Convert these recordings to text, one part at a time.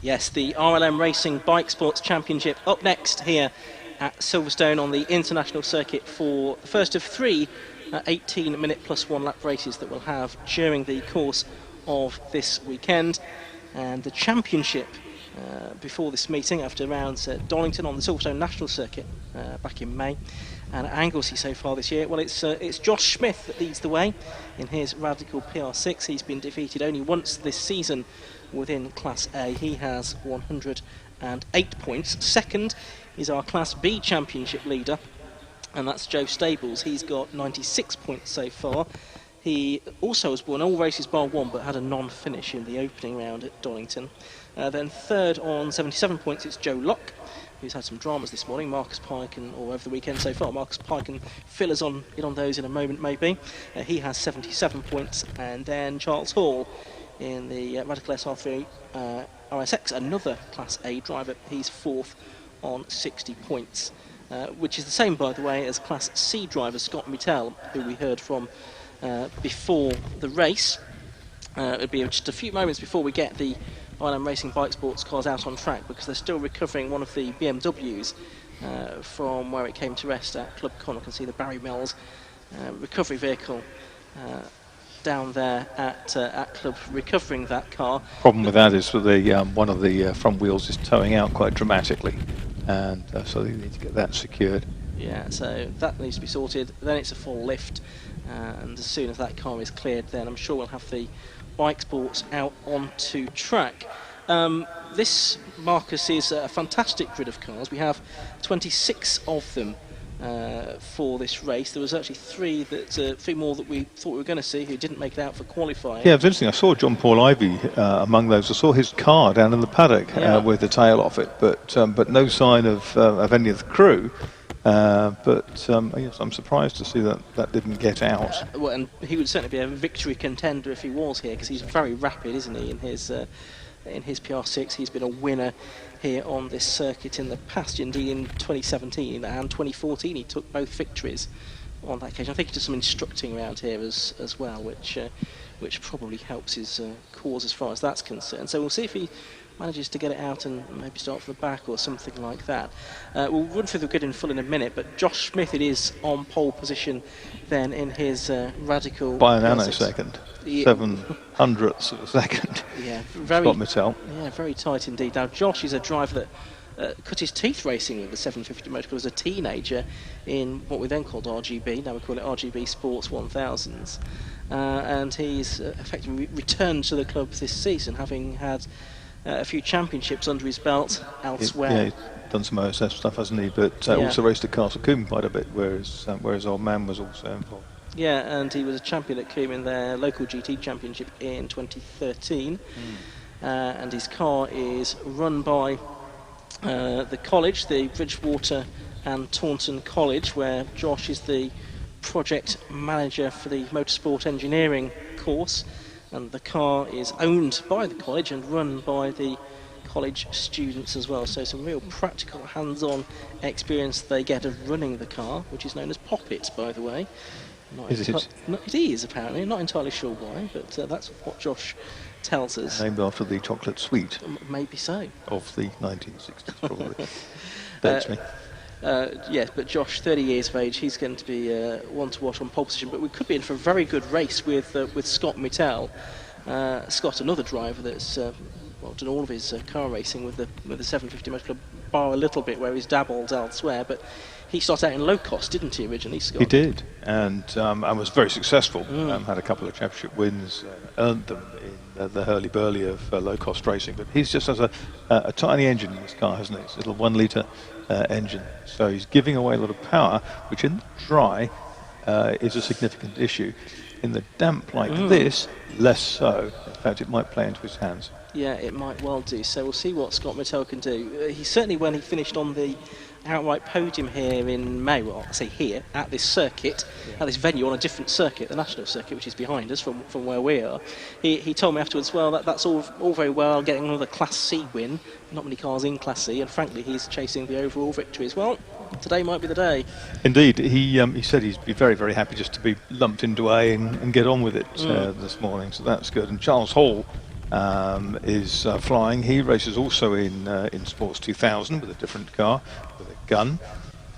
Yes, the RLM Racing Bikesports Championship up next here at Silverstone on the international circuit for the first of three 18-minute plus 1 lap races that we'll have during the course of this weekend. And the championship before this meeting, after rounds at Donington on the Silverstone National Circuit back in May, and at Anglesey so far this year, well, it's Josh Smith that leads the way in his Radical PR6. He's been defeated only once this season within Class A. He has 108 points. Second is our Class B Championship leader, and that's Joe Stables. He's got 96 points so far. He also has won all races bar one, but had a non-finish in the opening round at Donington. Then third on 77 points, it's Joe Locke, who's had some dramas this morning. Marcus Pike, or over the weekend so far. Marcus Pike and fill us in on those in a moment, maybe. He has 77 points. And then Charles Hall in the Radical SR3 RSX, another Class A driver. He's fourth on 60 points, which is the same, by the way, as Class C driver Scott Mittel, who we heard from before the race. It'll be just a few moments before we get the RLM Racing Bikesports cars out on track, because they're still recovering one of the BMWs from where it came to rest at Club Con. I can see the Barry Mills recovery vehicle down there at Club recovering that car. Problem with that is that the one of the front wheels is towing out quite dramatically, and so they need to get that secured. Yeah, so that needs to be sorted. Then it's a full lift, and as soon as that car is cleared, then I'm sure we'll have the Bikesports out onto track. This, Marcus, is a fantastic grid of cars. We have 26 of them for this race. There was actually three more that we thought we were going to see who didn't make it out for qualifying. Yeah, it was interesting. I saw John Paul Ivy among those. I saw his car down in the paddock with the tail off it, but no sign of any of the crew. Yes, I'm surprised to see that didn't get out. Well, and he would certainly be a victory contender if he was here, because he's very rapid, isn't he? In his PR6, he's been a winner here on this circuit in the past. Indeed, in 2017 and 2014, he took both victories on that occasion. I think he did some instructing around here as well, which probably helps his cause as far as that's concerned. So we'll see if he manages to get it out and maybe start from the back or something like that. We'll run through the grid in full in a minute, but Josh Smith, it is on pole position then in his Radical by a nanosecond, 7/100ths of a second. Yeah, very Scott Mittel. Yeah, very tight indeed. Now Josh is a driver that cut his teeth racing with the 750 motorcycle as a teenager in what we then called RGB. Now we call it RGB Sports 1000s, and he's effectively returned to the club this season, having had a few championships under his belt elsewhere. Yeah, he's done some OSF stuff, hasn't he? But also raced at Castle Combe quite a bit, whereas old man was also involved. Yeah, and he was a champion at Combe in their local GT championship in 2013. And his car is run by the college, the Bridgewater and Taunton College, where Josh is the project manager for the motorsport engineering course. And the car is owned by the college and run by the college students as well. So some real practical, hands-on experience they get of running the car, which is known as Poppet, by the way. It is, apparently. Not entirely sure why, but that's what Josh tells us. Named after the chocolate sweet. Maybe so. Of the 1960s, probably. Dates me. Yes, but Josh, 30 years of age, he's going to be one to watch on pole position. But we could be in for a very good race with Scott Mittel. Scott, another driver that's done all of his car racing with the 750 Motor Club, bar a little bit where he's dabbled elsewhere. But he started out in low cost, didn't he, originally, Scott? He did, and was very successful. Had a couple of championship wins, earned them in the hurly-burly of low-cost racing. But he's just has a tiny engine in this car, hasn't he? It's a little 1-litre engine. So he's giving away a lot of power, which in the dry is a significant issue. In the damp like this, less so. In fact, it might play into his hands. Yeah, it might well do. So we'll see what Scott Mittel can do. He certainly, when he finished on the outright podium here in May, well, I say here, at this circuit, at this venue on a different circuit, the national circuit, which is behind us from where we are, he told me afterwards, well, that's all very well, getting another Class C win, not many cars in Class C, and frankly, he's chasing the overall victories. Well, today might be the day. Indeed, he said he'd be very, very happy just to be lumped into A and get on with it this morning, so that's good. And Charles Hall is flying. He races also in Sports 2000 with a different car, with a gun.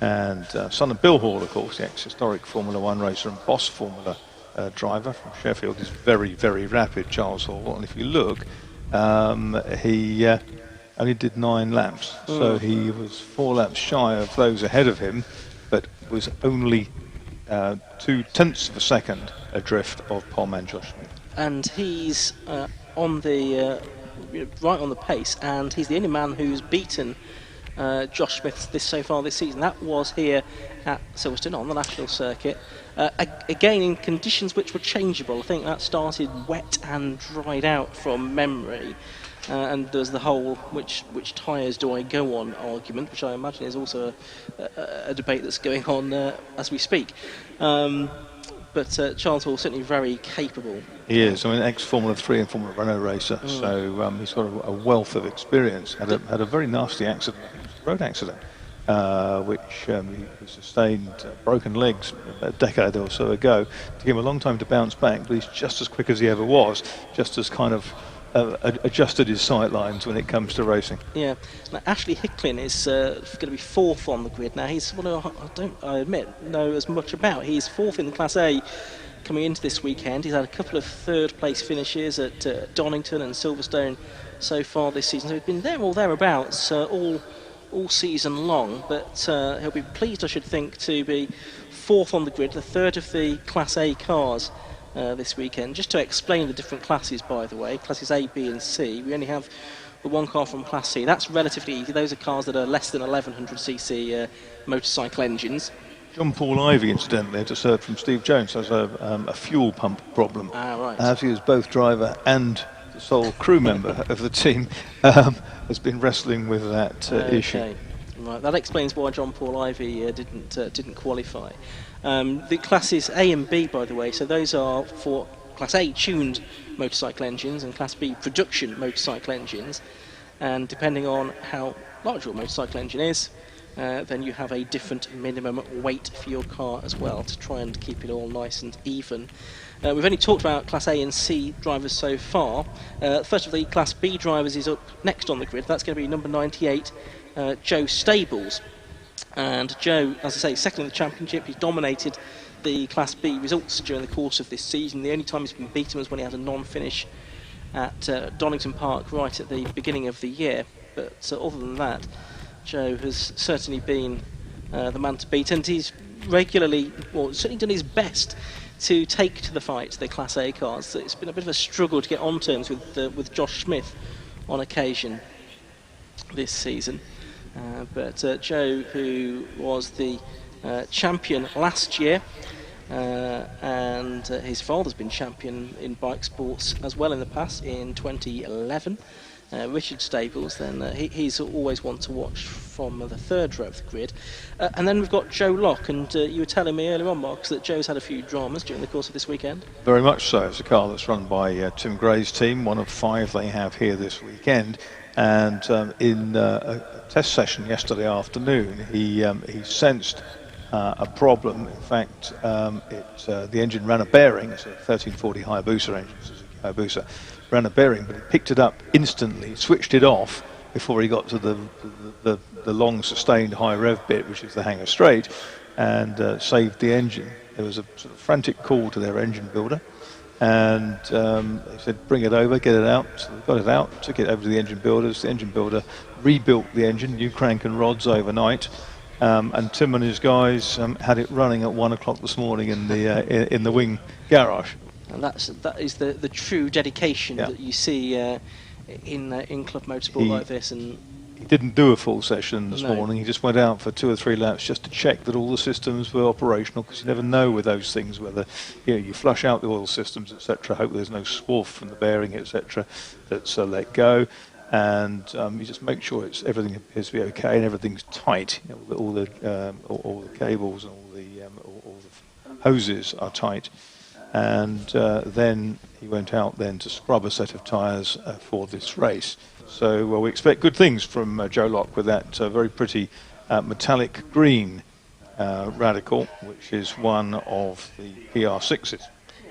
And son of Bill Hall, of course, the ex-historic Formula 1 racer and Boss Formula driver from Sheffield, is very, very rapid, Charles Hall. And if you look, he only did 9 laps. So he was 4 laps shy of those ahead of him, but was only 0.2 of a second adrift of pole man Josh Smith. And he's on the right on the pace, and he's the only man who's beaten Josh Smith so far this season. That was here at Silverstone on the national circuit. Again, in conditions which were changeable. I think that started wet and dried out from memory. And there's the whole which tyres do I go on argument, which I imagine is also a debate that's going on as we speak. But Charles Hall certainly very capable. He is. I mean, ex-Formula 3 and Formula Renault racer, so he's got a wealth of experience. Had a very nasty accident, road accident, which he sustained broken legs a decade or so ago. It took him a long time to bounce back, but he's just as quick as he ever was, just as kind of adjusted his sight lines when it comes to racing. Yeah. Now, Ashley Hicklin is going to be 4th on the grid now. He's one I admit know as much about. He's 4th in the Class A coming into this weekend. He's had a couple of 3rd place finishes at Donington and Silverstone so far this season. So he's been there or thereabouts all season long, but he'll be pleased, I should think, to be 4th on the grid, the 3rd of the Class A cars this weekend. Just to explain the different classes, by the way, classes A, B and C, we only have the one car from Class C. That's relatively easy. Those are cars that are less than 1100cc motorcycle engines. John Paul Ivy, incidentally, I just heard from Steve Jones, has a fuel pump problem. Right. As he is both driver and the sole crew member of the team, has been wrestling with that issue. Right, that explains why John Paul Ivy didn't qualify. The classes A and B, by the way, so those are for Class A tuned motorcycle engines and Class B production motorcycle engines, and depending on how large your motorcycle engine is, then you have a different minimum weight for your car as well, to try and keep it all nice and even. We've only talked about Class A and C drivers so far. First of the Class B drivers is up next on the grid. That's going to be number 98, Joe Stables. And Joe, as I say, 2nd in the championship. He's dominated the Class B results during the course of this season. The only time he's been beaten was when he had a non-finish at Donington Park right at the beginning of the year. But other than that, Joe has certainly been the man to beat, and he's regularly, well, certainly done his best to take to the fight the Class A cars. So it's been a bit of a struggle to get on terms with Josh Smith on occasion this season. But Joe, who was the champion last year, and his father's been champion in Bikesports as well in the past in 2011. Richard Stables, then he's always one to watch from the 3rd row of the grid. And then we've got Joe Locke, and you were telling me earlier on, Mark, that Joe's had a few dramas during the course of this weekend. Very much so. It's a car that's run by Tim Gray's team, one of 5 they have here this weekend. And in a test session yesterday afternoon, he sensed a problem. In fact, the engine ran a bearing. It's a 1340 Hayabusa engine, Suzuki Hayabusa, ran a bearing, but he picked it up instantly, switched it off before he got to the long sustained high rev bit, which is the hanger straight, and saved the engine. There was a sort of frantic call to their engine builder, and they said, bring it over, get it out. So they got it out, took it over to the engine builders. The engine builder rebuilt the engine, new crank and rods overnight, and Tim and his guys had it running at 1 o'clock this morning in the wing garage. And that is the true dedication that you see in club motorsport like this. And he didn't do a full session this morning. He just went out for 2 or 3 laps just to check that all the systems were operational, because you never know with those things whether you flush out the oil systems, etc. Hope there's no swarf from the bearing, etc. That's let go, and you just make sure everything appears to be okay and everything's tight. All the cables and all the hoses are tight. And then he went out then to scrub a set of tyres for this race. So we expect good things from Joe Locke with that very pretty metallic green Radical, which is one of the PR6s.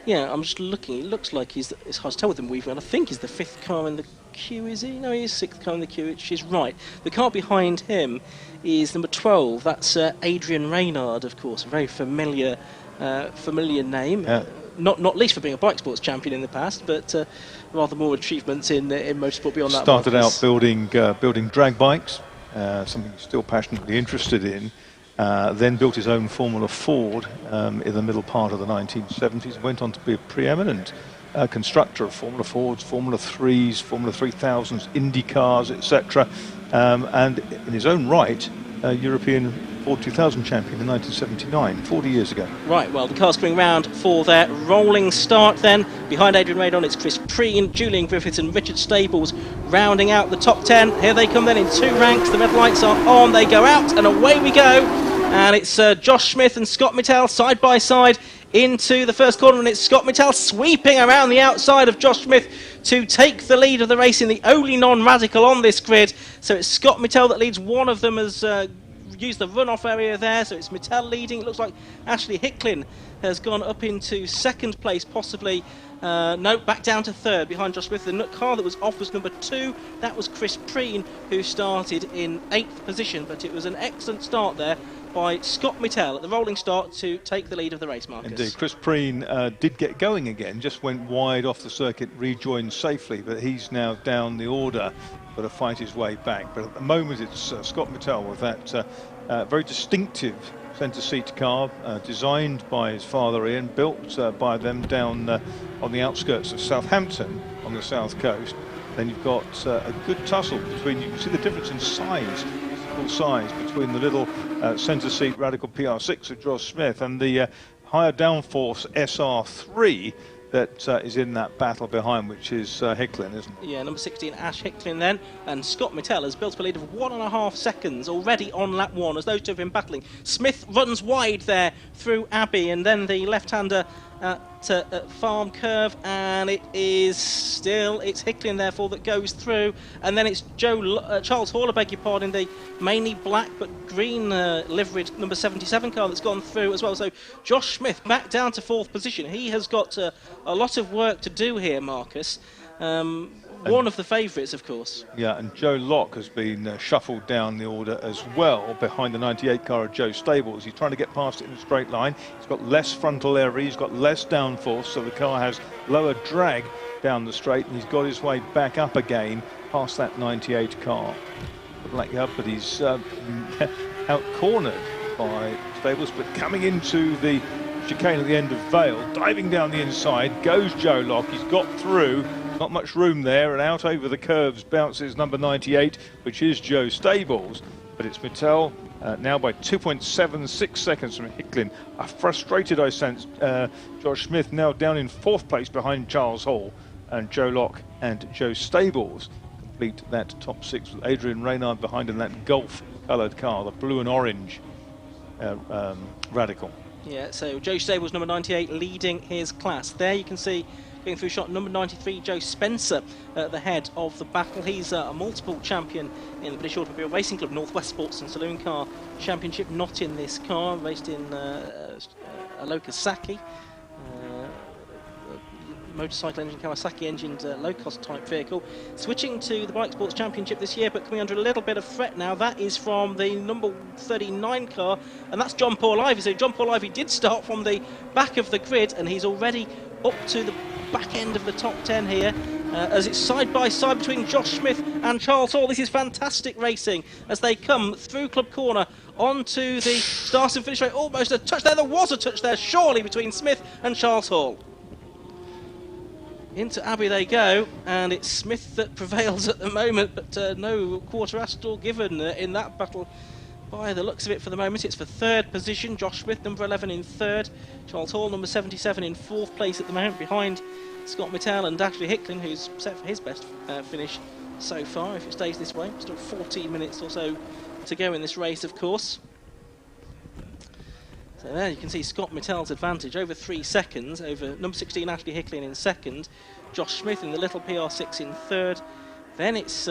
Yeah, I'm just looking. It looks like it's hard to tell with him weaving. I think he's the 5th car in the queue, is he? No, he is 6th car in the queue, which is right. The car behind him is number 12. That's Adrian Reynard, of course, a very familiar name. Yeah. Not least for being a bike sports champion in the past, but rather more achievements in motorsport beyond that. Started out building drag bikes, something he's still passionately interested in. Then built his own Formula Ford in the middle part of the 1970s. Went on to be a preeminent constructor of Formula Fords, Formula 3s, Formula 3000s, Indy cars, etc. And in his own right, European Ford 2000 champion in 1979, 40 years ago. Right, well, the car's coming round for their rolling start then. Behind Adrian Reynard, it's Chris Preen, Julian Griffiths and Richard Stables rounding out the top 10. Here they come then in 2 ranks. The red lights are on. They go out and away we go. And it's Josh Smith and Scott Mittell side by side into the first corner, and it's Scott Mittell sweeping around the outside of Josh Smith to take the lead of the race in the only non-radical on this grid. So it's Scott Mittell that leads. One of them has used the runoff area there, so it's Mittell leading. It looks like Ashley Hicklin has gone up into 2nd place, possibly. No, back down to 3rd behind Josh Smith. The car that was off was number 2. That was Chris Preen, who started in 8th position, but it was an excellent start there by Scott Mittell at the rolling start to take the lead of the race, Marcus. Indeed, Chris Preen did get going again, just went wide off the circuit, rejoined safely, but he's now down the order, got to fight his way back. But at the moment it's Scott Mittell with that very distinctive centre seat car, designed by his father Ian, built by them down on the outskirts of Southampton on the south coast. Then you've got a good tussle between, you can see the difference in size between the little centre seat Radical PR6 of Josh Smith and the higher downforce SR3 that is in that battle behind, which is Hicklin, isn't it? Yeah, number 16, Ash Hicklin then. And Scott Mittell has built up a lead of 1.5 seconds already on lap 1 as those two have been battling. Smith runs wide there through Abbey, and then the left-hander at Farm Curve, and it's Hicklin therefore that goes through, and then it's Charles Hall, I beg your pardon, the mainly black but green liveried number 77 car that's gone through as well. So Josh Smith back down to 4th position. He has got a lot of work to do here, Marcus. One of the favourites, of course. Yeah, and Joe Locke has been shuffled down the order as well behind the 98 car of Joe Stables. He's trying to get past it in a straight line. He's got less frontal area, he's got less downforce, so the car has lower drag down the straight, and he's got his way back up again past that 98 car. But he's out-cornered by Stables, but coming into the chicane at the end of Vale, diving down the inside, goes Joe Locke. He's got through. Not much room there, and out over the curves bounces number 98, which is Joe Stables. But it's Mittell now by 2.76 seconds from Hicklin. A frustrated, I sense, Josh Smith now down in 4th place behind Charles Hall, and Joe Locke and Joe Stables complete that top 6 with Adrian Reynard behind in that Gulf-coloured car, the blue and orange Radical. Yeah, so Joe Stables, number 98, leading his class. There you can see, going through shot, number 93, Joe Spencer at the head of the battle. He's a multiple champion in the British Automobile Racing Club North West Sports and Saloon Car Championship, not in this car, raced in Kawasaki. Motorcycle engine, Kawasaki engined low-cost type vehicle. Switching to the Bikesports Championship this year, but coming under a little bit of threat now. That is from the number 39 car, and that's John Paul Ivy. So John Paul Ivy did start from the back of the grid, and he's already up to the back end of the top 10 here, as it's side by side between Josh Smith and Charles Hall. This is fantastic racing as they come through Club Corner onto the start and finish rate. Almost a touch there. There was a touch there, surely, between Smith and Charles Hall. Into Abbey they go, and it's Smith that prevails at the moment, but no quarter astral given in that battle by the looks of it for the moment. It's for 3rd position. Josh Smith, number 11, in 3rd. Charles Hall, number 77, in 4th place at the moment, behind Scott Mittell and Ashley Hicklin, who's set for his best finish so far, if it stays this way. Still 14 minutes or so to go in this race, of course. So there you can see Scott Mittell's advantage over 3 seconds over number 16 Ashley Hicklin in 2nd, Josh Smith in the little PR6 in 3rd, then it's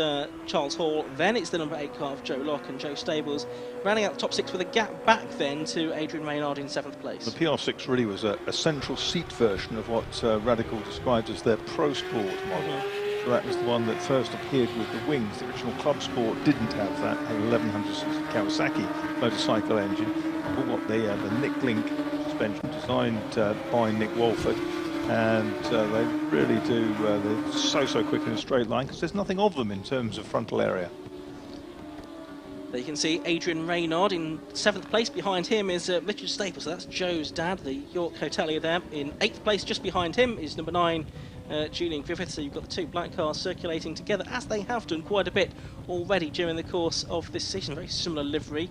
Charles Hall, then it's the number 8 car of Joe Locke and Joe Stables, rounding out the top 6 with a gap back then to Adrian Maynard in 7th place. The PR6 really was a central seat version of what Radical described as their Pro Sport model. So that was the one that first appeared with the wings. The original Club Sport didn't have that, had an 1100cc Kawasaki motorcycle engine. But what the Nick Link suspension designed by Nick Walford. And they really do, they're so quick in a straight line because there's nothing of them in terms of frontal area. There you can see Adrian Maynard in 7th place. Behind him is Richard Staples, so that's Joe's dad, the York hotelier there. In 8th place, just behind him, is number 9, Julian Griffith. So you've got the 2 black cars circulating together, as they have done quite a bit already during the course of this season. Very similar livery,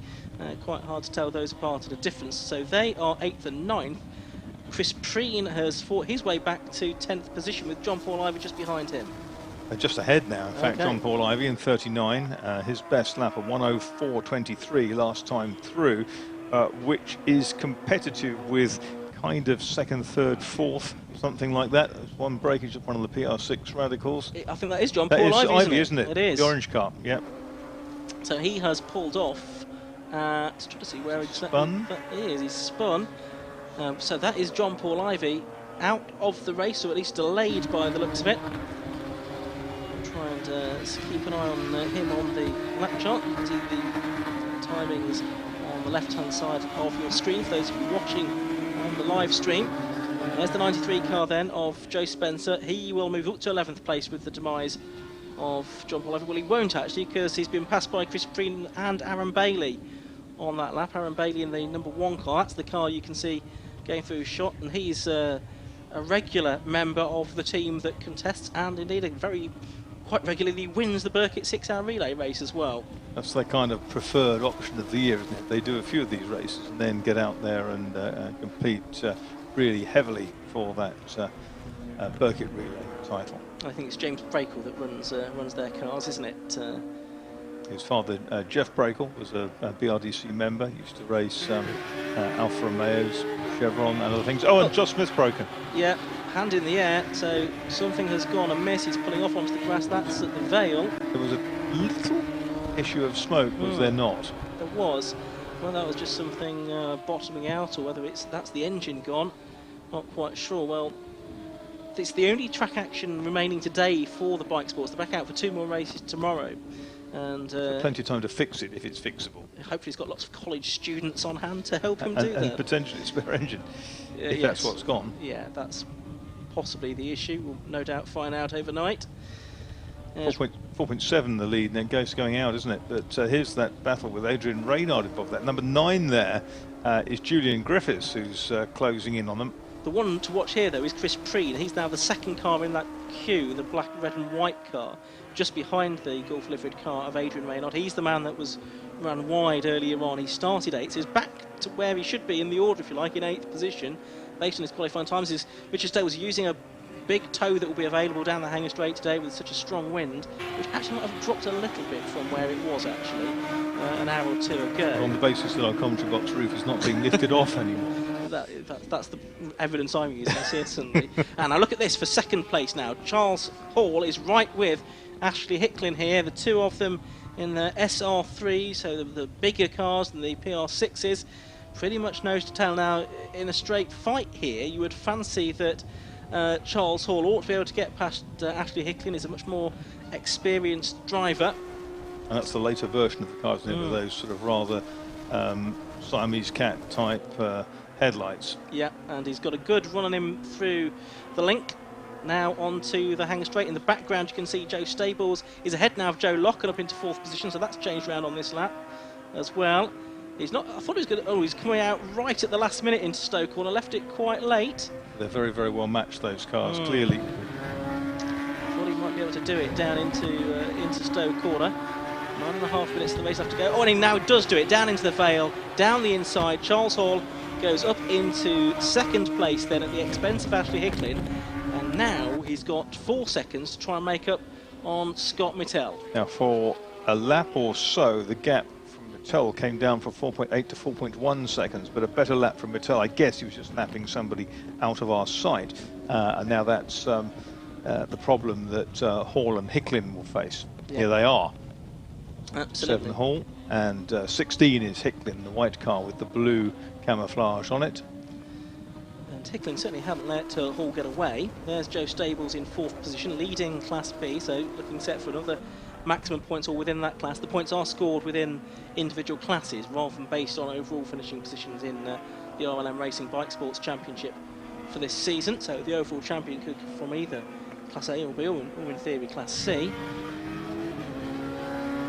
quite hard to tell those apart at a difference. So they are 8th and 9th. Chris Preen has fought his way back to 10th position with John Paul Ivy just behind him. Just ahead now, in fact, John Paul Ivy in 39, his best lap of 1:04.23 last time through, which is competitive with kind of 2nd, 3rd, 4th, something like that. There's one breakage of one of the PR6 Radicals. I think that is John Paul Ivy, isn't it? It is. The orange car, yeah. So he has pulled off, let's try to see where exactly that is. He's spun. So that is John Paul Ivy out of the race, or at least delayed by the looks of it. I'll try and keep an eye on him on the lap chart. You can see the timings on the left-hand side of your screen for those of you watching on the live stream. There's the 93 car then of Joe Spencer. He will move up to 11th place with the demise of John Paul Ivy. Well, he won't actually, because he's been passed by Chris Preen and Aaron Bailey on that lap. Aaron Bailey in the number 1 car. That's the car you can see going through shot, and he's a regular member of the team that contests, and indeed quite regularly wins the Burkitt 6-hour relay race as well. That's their kind of preferred option of the year, isn't it? They do a few of these races and then get out there and compete really heavily for that Burkitt relay title. I think it's James Brakel that runs their cars, isn't it? His father, Jeff Brakel, was a BRDC member, used to race Alfa Romeos, Chevron and other things. Oh, and Josh Smith's broken. Yeah, hand in the air, so something has gone amiss. He's pulling off onto the grass. That's at the Vale. There was a little issue of smoke, was there not? There was. Whether that was just something bottoming out, or whether that's the engine gone, not quite sure. Well, it's the only track action remaining today for the Bikesports. They're back out for 2 more races tomorrow. And plenty of time to fix it if it's fixable. Hopefully he's got lots of college students on hand to help him do that. And potentially a spare engine, if that's what's gone. Yeah, that's possibly the issue. We'll no doubt find out overnight. 4.7 the lead, and then going out, isn't it? But here's that battle with Adrian Raynard above that. Number 9 there is Julian Griffiths, who's closing in on them. The one to watch here, though, is Chris Preen. He's now the 2nd car in that queue, the black, red and white car, just behind the Gulf liveried car of Adrian Maynard. He's the man that was run wide earlier on. He started 8th, so he's back to where he should be in the order, if you like, in 8th position, based on his qualifying times. Richard Stay was using a big tow that will be available down the Hanger Straight today with such a strong wind, which actually might have dropped a little bit from where it was actually an hour or 2 ago. On the basis that our commentary box roof is not being lifted off anymore. That's the evidence I'm using, certainly. And now look at this for 2nd place now. Charles Hall is right with Ashley Hicklin here, the 2 of them in the SR3, so the bigger cars than the PR6s. Pretty much nose to tail now in a straight fight here. You would fancy that Charles Hall ought to be able to get past Ashley Hicklin. He's a much more experienced driver. And that's the later version of the cars, isn't it, with those sort of rather Siamese cat type headlights. Yeah, and he's got a good run on him through the link. Now onto the Hanger Straight. In the background you can see Joe Stables is ahead now of Joe Locke and up into 4th position, so that's changed around on this lap as well. He's not, I thought he was going to, he's coming out right at the last minute into Stowe Corner, left it quite late. They're very, very well matched, those cars, clearly. Thought he might be able to do it down into Stowe Corner. 9.5 minutes of the race left to go. Oh, and he now does do it, down into the Vale, down the inside. Charles Hall goes up into 2nd place then at the expense of Ashley Hicklin. And now he's got 4 seconds to try and make up on Scott Mittell. Now for a lap or so, the gap from Mittell came down from 4.8 to 4.1 seconds, but a better lap from Mittell. I guess he was just lapping somebody out of our sight. And now that's the problem that Hall and Hicklin will face. Yeah. Here they are. Absolutely. 7 Hall and 16 is Hicklin, the white car with the blue camouflage on it. And Hicklin certainly haven't let Hall get away. There's Joe Stables in 4th position, leading Class B, so looking set for another maximum points all within that class. The points are scored within individual classes rather than based on overall finishing positions in the RLM Racing Bikesports Championship for this season. So the overall champion could come from either Class A or B, or in theory Class C.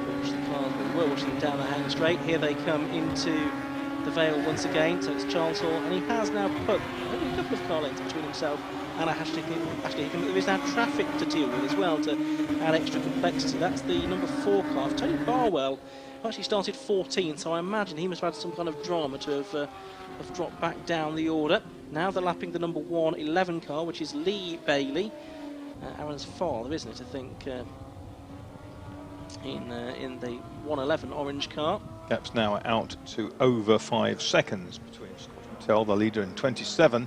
Watch the cars, but we're watching them down the hang straight. Here they come into the Vale once again, so it's Charles Hall, and he has now put only a couple of car lengths between himself and Ashley Hickham. There is now traffic to deal with as well to add extra complexity. That's the number 4 car. Tony Barwell actually started 14th, so I imagine he must have had some kind of drama to have dropped back down the order. Now they're lapping the number 11 car, which is Lee Bailey, Aaron's father, isn't it, I think, in the 111 orange car. Gap's now out to over 5 seconds between Scott Mattel, the leader, in 27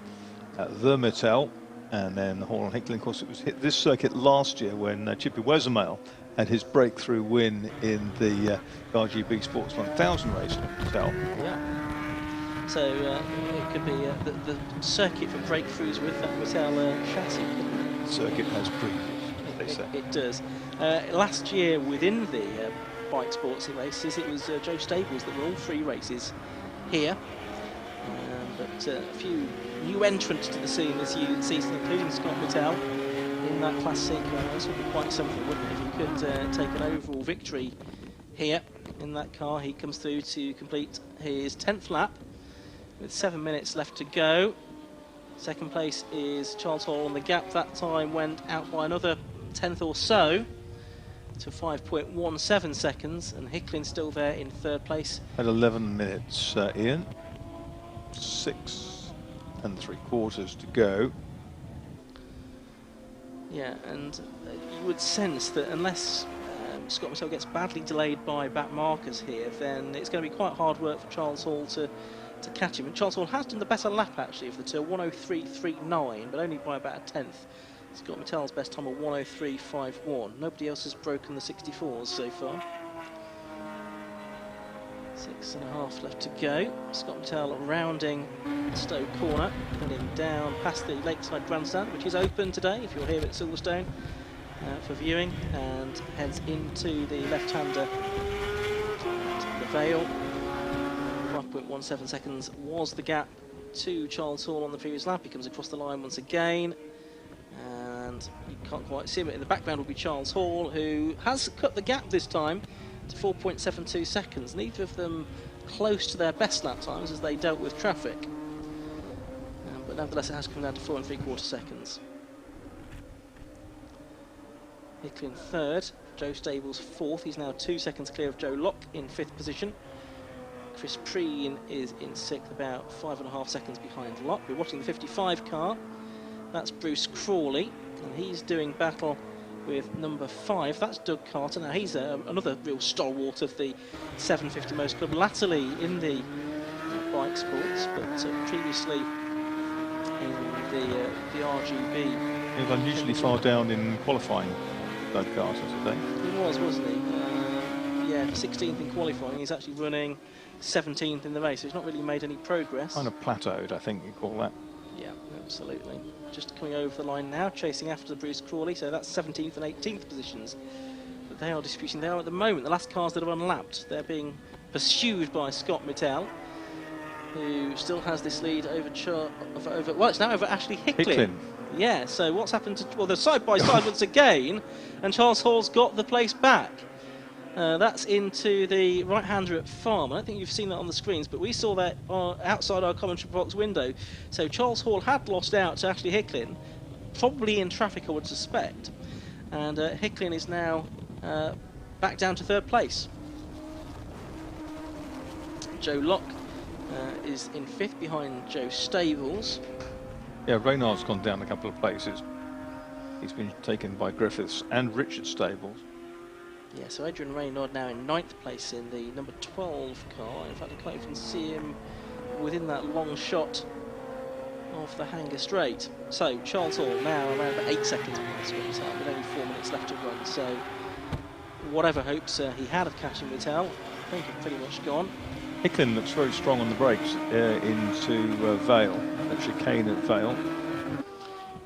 at the Mattel, and then Hall and Hicklin. Of course, it was hit this circuit last year when Chippy Westermail had his breakthrough win in the RGB Sports 1000 race at Mattel. Yeah. So it could be the circuit for breakthroughs with that Mattel chassis. The circuit has previews, they say. It does. Last year within the bike sports races, it was Joe Stables that were all 3 races here, but a few new entrants to the scene this season, including Scott Mattel in that Class C car. This would be quite something, wouldn't it, if he could take an overall victory here in that car. He comes through to complete his 10th lap with 7 minutes left to go. Second place is Charles Hall, and the gap that time went out by another 10th or so to 5.17 seconds, and Hicklin still there in 3rd place. At 11 minutes, Ian. 6 3/4 to go. Yeah, and you would sense that unless Scott Mattel gets badly delayed by back markers here, then it's going to be quite hard work for Charles Hall to catch him. And Charles Hall has done the better lap actually of the two, 1:03.39, but only by about a 10th. Scott Mattel's best time of 1:03.51. Nobody else has broken the 64s so far. 6.5 left to go. Scott Mattel rounding Stowe Corner, heading down past the Lakeside Grandstand, which is open today if you're here at Silverstone for viewing, and heads into the left-hander at the Vale. 5.17 seconds was the gap to Charles Hall on the previous lap. He comes across the line once again, and you can't quite see him, but in the background will be Charles Hall, who has cut the gap this time to 4.72 seconds. Neither of them close to their best lap times as they dealt with traffic, but nevertheless it has come down to 4 3/4 seconds. Hicklin 3rd, Joe Stables 4th. He's now 2 seconds clear of Joe Locke in 5th position. Chris Preen is in 6th, about 5.5 seconds behind Locke. We're watching the 55 car. That's Bruce Crawley, and he's doing battle with number 5. That's Doug Carter. Now he's another real stalwart of the 750 Most Club, latterly in the bike sports, but previously in the RGB. He was unusually far down in qualifying, Doug Carter, today. He was, wasn't he? Yeah, 16th in qualifying. He's actually running 17th in the race, so he's not really made any progress. Kind of plateaued, I think you call that. Yeah, absolutely. Just coming over the line now, chasing after Bruce Crawley, so that's 17th and 18th positions that they are disputing. They are at the moment the last cars that are unlapped. They're being pursued by Scott Mattel, who still has this lead over well, it's now over Ashley Hicklin. Yeah, so what's happened to, well, they're side by side once again, and Charles Hall's got the place back. That's into the right-hander at Farm. I don't think you've seen that on the screens, but we saw that outside our commentary box window. So Charles Hall had lost out to Ashley Hicklin, probably in traffic, I would suspect. And Hicklin is now back down to 3rd place. Joe Locke is in 5th behind Joe Stables. Yeah, Reynard's gone down a couple of places. He's been taken by Griffiths and Richard Stables. Yeah, so Adrian Reynard now in 9th place in the number 12 car. In fact, I can't even see him within that long shot of the Hanger Straight. So Charles Hall now around about 8 seconds behind Scott Mittal with only 4 minutes left to run. So whatever hopes he had of catching Mittal, I think are pretty much gone. Hicklin looks very strong on the brakes into Vale, that chicane at Vale.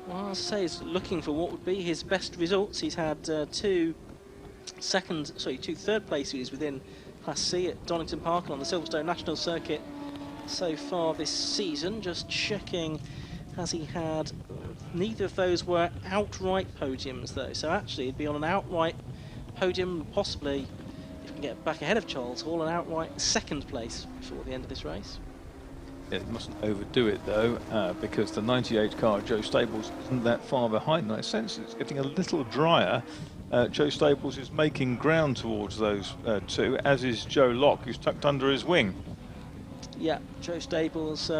Well, as I say, he's looking for what would be his best results. He's had two third places within Class C at Donington Park and on the Silverstone National Circuit so far this season. Just checking, has he had, neither of those were outright podiums though, so actually he'd be on an outright podium, possibly, if we can get back ahead of Charles Hall, an outright second place before the end of this race. Yeah, he mustn't overdo it though, because the 98 car, Joe Stables, isn't that far behind. And I sense it's getting a little drier. Joe Stables is making ground towards those two, as is Joe Locke, who's tucked under his wing. Yeah, Joe Stables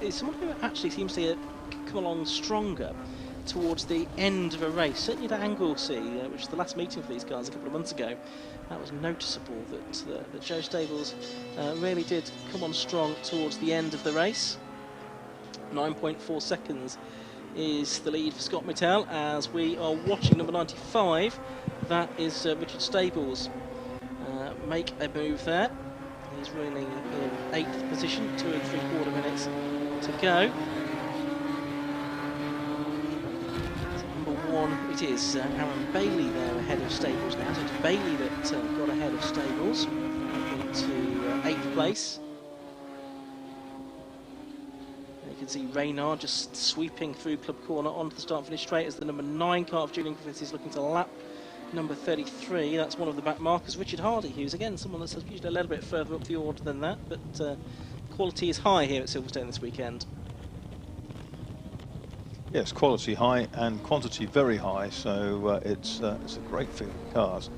is someone who actually seems to come along stronger towards the end of a race. Certainly at Anglesey, which was the last meeting for these cars a couple of months ago, that was noticeable that Joe Stables really did come on strong towards the end of the race. 9.4 seconds is the lead for Scott Mittal as we are watching number 95. That is Richard Stables make a move there. He's running in 8th position, 2 3/4 minutes to go. So number 1, it is Aaron Bailey there ahead of Stables now. So it's Bailey that got ahead of Stables into 8th place. And you can see Reynard just sweeping through Club Corner onto the start-finish straight as the number 9 car of Julian Griffiths is looking to lap number 33. That's one of the back markers, Richard Hardy, who's again someone that's usually a little bit further up the order than that, but quality is high here at Silverstone this weekend. Yes, quality high and quantity very high, so it's a great field of cars.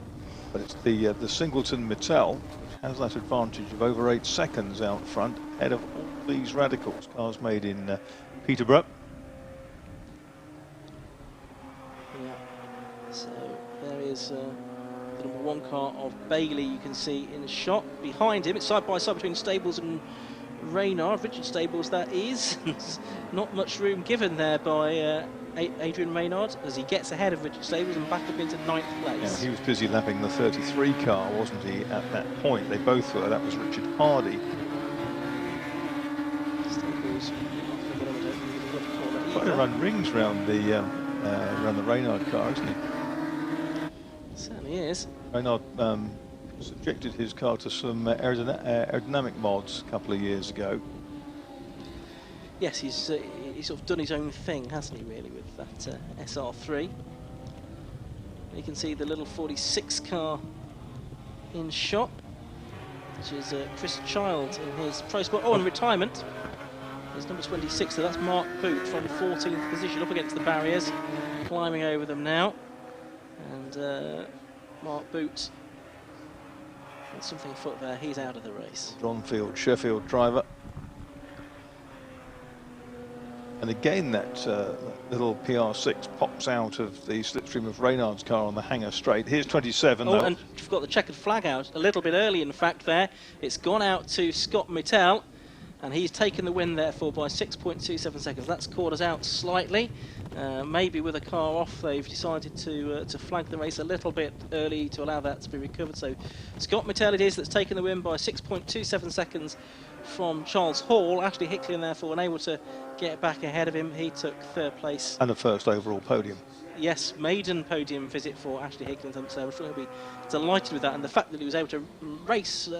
But it's the Singleton Mittal which has that advantage of over 8 seconds out front ahead of all these radicals, cars made in Peterborough. Yeah, so there is the number 1 car of Bailey, you can see in the shot. Behind him, it's side by side between Stables and Reynard. Richard Stables, that is. Not much room given there by Adrian Reynard as he gets ahead of Richard Stables and back up into 9th place. Yeah, he was busy lapping the 33 car, wasn't he, at that point? They both were. That was Richard Hardy. Stables, Trying to run rings round the Reynard car, isn't he? Certainly is. Reynard subjected his car to some aerodynamic mods a couple of years ago. Yes, he's sort of done his own thing, hasn't he, really, with that SR3. You can see the little 46 car in shot, which is Chris Child in his Pro Sport. Oh, in retirement. It's number 26, so that's Mark Boot from 14th position up against the barriers, climbing over them now. And Mark Boot, there's something afoot there, he's out of the race. John Field, Sheffield driver. And again, that little PR6 pops out of the slipstream of Reynard's car on the Hanger Straight. Here's 27. Oh, and you've got the checkered flag out a little bit early, in fact, there. It's gone out to Scott Mittal, and he's taken the win, therefore, by 6.27 seconds. That's caught us out slightly. Maybe with a car off, they've decided to flag the race a little bit early to allow that to be recovered. So Scott Mittal it is that's taken the win by 6.27 seconds from Charles Hall. Ashley Hicklin, therefore, unable to get back ahead of him. He took 3rd place. And the first overall podium. Yes, maiden podium visit for Ashley Hicklin. So I'm sure he'll be delighted with that. And the fact that he was able to race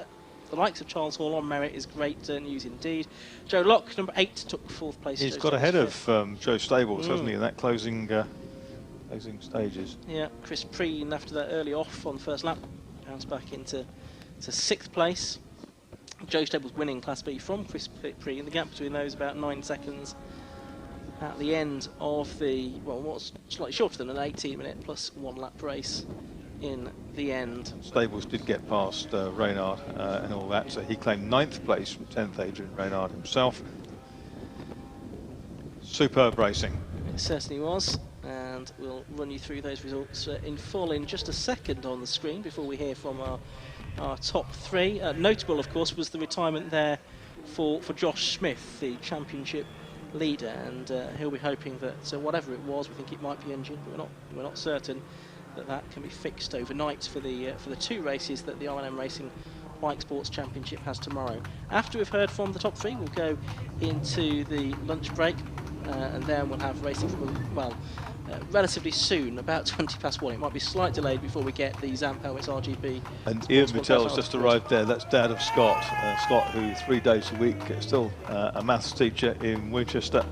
the likes of Charles Hall on merit is great news indeed. Joe Locke, number 8, took 4th place. He's got ahead of Joe Stables, hasn't he, in that closing stages. Yeah, Chris Preen, after that early off on the first lap, bounced back into 6th place. Joe Stables winning Class B from Chris Preen. The gap between those about 9 seconds at the end of the, well, what's slightly shorter than an 18-minute plus 1 lap race in the end. Stables did get past Reynard and all that, so he claimed 9th place from 10th Adrian Reynard himself. Superb racing. It certainly was, and we'll run you through those results in full in just a second on the screen before we hear from our top 3. Notable, of course, was the retirement there for Josh Smith, the championship leader, and he'll be hoping that whatever it was, we think it might be engine, but we're not certain that can be fixed overnight for the 2 races that the RLM Racing Bikesports Championship has tomorrow. After we've heard from the top 3, we'll go into the lunch break, and then we'll have racing from, relatively soon, about 20 past 1. It might be slightly delayed before we get the Zamp Helmets RGB. And Ian Mattel's just arrived there. That's dad of Scott. Scott, who 3 days a week is still a maths teacher in Winchester,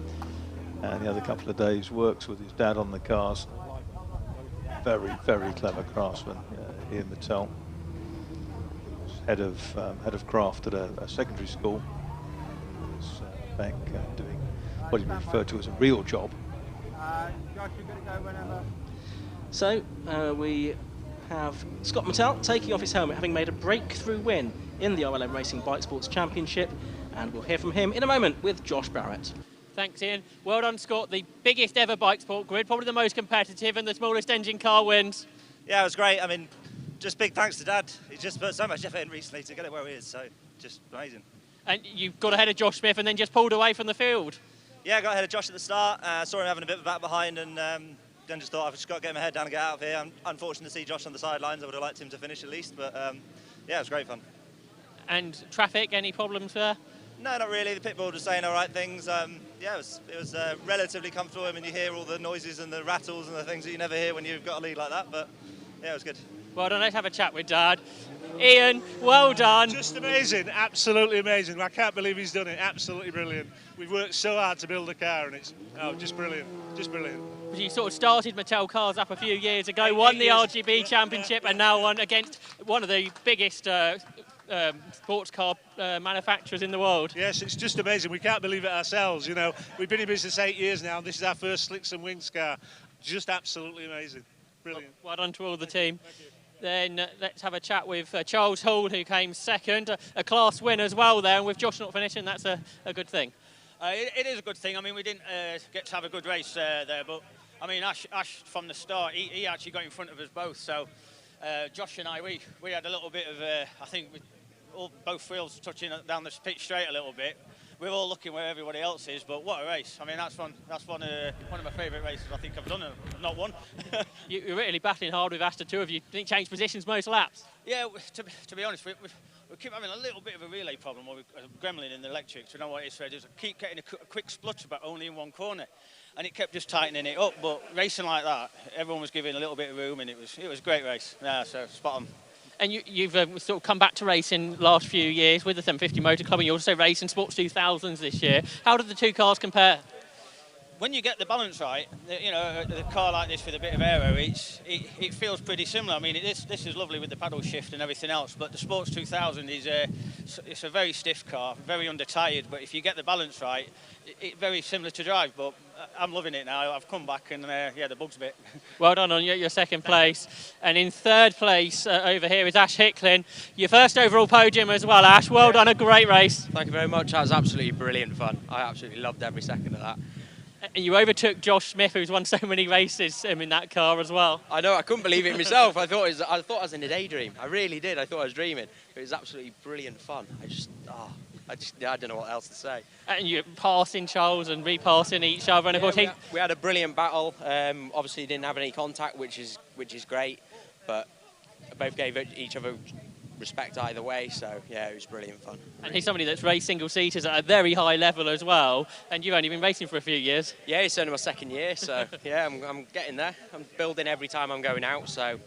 and the other couple of days works with his dad on the cars. Very, very clever craftsman, Ian Mattel. Head of craft at a secondary school. Was back doing what he referred to as a real job. So we have Scott Mattel taking off his helmet, having made a breakthrough win in the RLM Racing Bikesports Championship, and we'll hear from him in a moment with Josh Barrett. Thanks, Ian. Well done, Scott. The biggest ever bike sport grid, probably the most competitive, and the smallest engine car wins. Yeah, it was great. I mean, just big thanks to Dad. He's just put so much effort in recently to get it where he is, so just amazing. And you got ahead of Josh Smith and then just pulled away from the field. Yeah, I got ahead of Josh at the start, saw him having a bit of a back behind, and then just thought I've just got to get my head down and get out of here. I'm unfortunate to see Josh on the sidelines. I would have liked him to finish at least, but yeah, it was great fun. And traffic, any problems there? No, not really. The pit board was saying all right things. Yeah, it was relatively comfortable. I mean, you hear all the noises and the rattles and the things that you never hear when you've got a lead like that, but yeah, it was good. Well done, let's have a chat with Dad. Ian, well done. Just amazing, absolutely amazing. I can't believe he's done it, absolutely brilliant. We've worked so hard to build a car and it's just brilliant, just brilliant. You sort of started Mattel Cars up a few years ago, won the RGB Championship and now won against one of the biggest sports car manufacturers in the world. Yes, it's just amazing. We can't believe it ourselves, you know. We've been in business 8 years now and this is our first Slicks and Wings car. Just absolutely amazing, brilliant. Well done to all the team. Then let's have a chat with Charles Hall, who came second, a class win as well there, and with Josh not finishing, that's a good thing. It is a good thing. I mean, we didn't get to have a good race there, but I mean, Ash from the start, he actually got in front of us both. So Josh and I, we had a little bit of, I think, both wheels touching down the pitch straight a little bit. We're all looking where everybody else is, but what a race! I mean, that's one of my favourite races I think I've done. Not one. You're really battling hard with Ash, the two of you. Didn't change positions most laps. Yeah, to be honest, we keep having a little bit of a relay problem with gremlin in the electrics. We know what it is. I keep getting a quick splutter, but only in one corner, and it kept just tightening it up. But racing like that, everyone was giving a little bit of room, and it was a great race. Yeah, so spot on. And you've sort of come back to racing last few years with the 750 Motor Club, and you also race in Sports 2000s this year. How did the two cars compare? When you get the balance right, you know, a car like this with a bit of aero, it feels pretty similar. I mean, this is lovely with the paddle shift and everything else, but the Sports 2000 it's a very stiff car, very under-tired, but if you get the balance right, it's very similar to drive, but I'm loving it now. I've come back and, yeah, the bug's a bit. Well done on your second place. And in third place over here is Ash Hicklin. Your first overall podium as well, Ash. Well done, a great race. Thank you very much. That was absolutely brilliant fun. I absolutely loved every second of that. And you overtook Josh Smith, who's won so many races in that car as well. I know, I couldn't believe it myself. I thought I was in a daydream. I really did. I thought I was dreaming. But it was absolutely brilliant fun. I don't know what else to say. And you're passing Charles and repassing each other. And of course, we had a brilliant battle. Obviously, didn't have any contact, which is great. But both gave each other respect either way, so yeah, it was brilliant fun. And he's somebody that's raced single-seaters at a very high level as well, and you've only been racing for a few years. Yeah, it's only my second year, so yeah, I'm getting there. I'm building every time I'm going out, so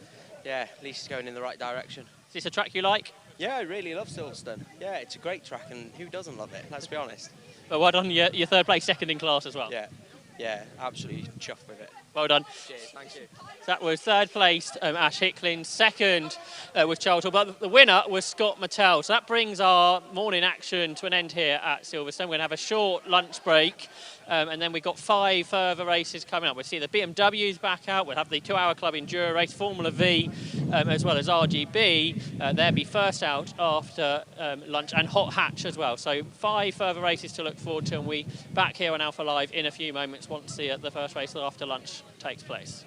yeah, at least it's going in the right direction. Is this a track you like? Yeah, I really love Silverstone. Yeah, it's a great track, and who doesn't love it, let's be honest. But well done, your third place, second in class as well. Yeah, absolutely chuffed with it. Well done. Cheers, thank you. So that was third place, Ash Hicklin. Second was Charles Hall, but the winner was Scott Mattel. So that brings our morning action to an end here at Silverstone. We're going to have a short lunch break, and then we've got 5 further races coming up. We'll see the BMWs back out. We'll have the 2-hour club enduro race, Formula V, as well as RGB. They'll be first out after lunch, and Hot Hatch as well. So 5 further races to look forward to, and we back here on Alpha Live in a few moments once the first race after lunch takes place.